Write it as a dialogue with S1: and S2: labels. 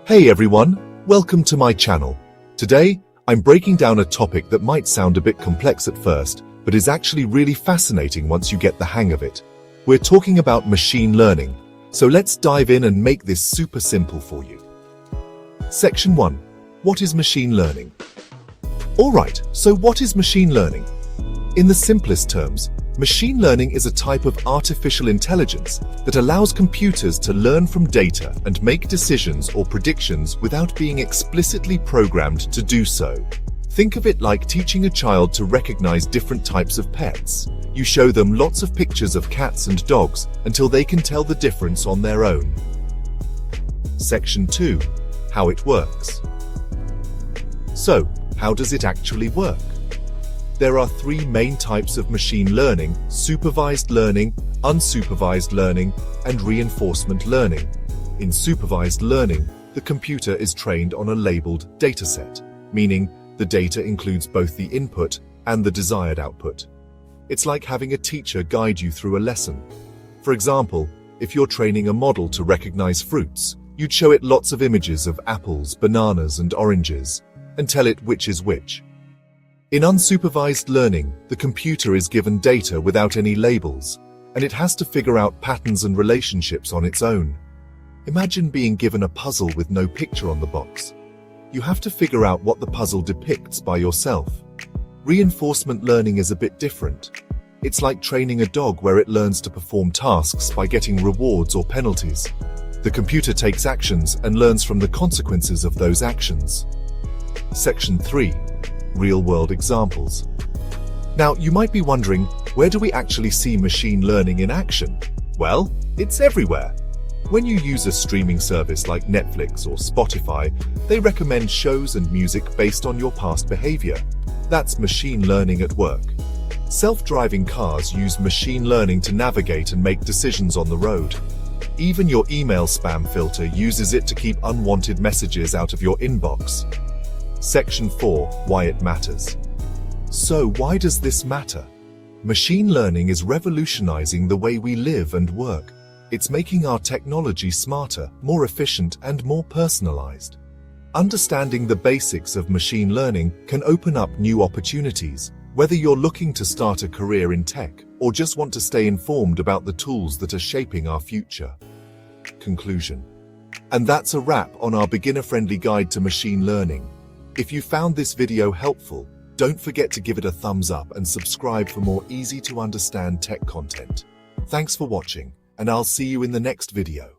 S1: Hey everyone, welcome to my channel. Today, I'm breaking down a topic that might sound a bit complex at first, but is actually really fascinating once you get the hang of it. We're talking about machine learning, so let's dive in and make this super simple for you. Section 1. What is machine learning? Alright, so what is machine learning? In the simplest terms, machine learning is a type of artificial intelligence that allows computers to learn from data and make decisions or predictions without being explicitly programmed to do so. Think of it like teaching a child to recognize different types of pets. You show them lots of pictures of cats and dogs until they can tell the difference on their own. Section 2. How it works. So, how does it actually work? There are three main types of machine learning: supervised learning, unsupervised learning, and reinforcement learning. In supervised learning, the computer is trained on a labeled dataset, meaning the data includes both the input and the desired output. It's like having a teacher guide you through a lesson. For example, if you're training a model to recognize fruits, you'd show it lots of images of apples, bananas, and oranges, and tell it which is which. In unsupervised learning, the computer is given data without any labels, and it has to figure out patterns and relationships on its own. Imagine being given a puzzle with no picture on the box. You have to figure out what the puzzle depicts by yourself. Reinforcement learning is a bit different. It's like training a dog where it learns to perform tasks by getting rewards or penalties. The computer takes actions and learns from the consequences of those actions. Section 3. Real-world examples. Now, you might be wondering, where do we actually see machine learning in action? Well, it's everywhere. When you use a streaming service like Netflix or Spotify, they recommend shows and music based on your past behavior. That's machine learning at work. Self-driving cars use machine learning to navigate and make decisions on the road. Even your email spam filter uses it to keep unwanted messages out of your inbox. Section 4. Why it matters. So why does this matter? Machine learning is revolutionizing the way we live and work. It's making our technology smarter, more efficient, and more personalized. Understanding the basics of machine learning can open up new opportunities, whether you're looking to start a career in tech or just want to stay informed about the tools that are shaping our future. Conclusion. And that's a wrap on our beginner-friendly guide to machine learning. If you found this video helpful, don't forget to give it a thumbs up and subscribe for more easy-to-understand tech content. Thanks for watching, and I'll see you in the next video.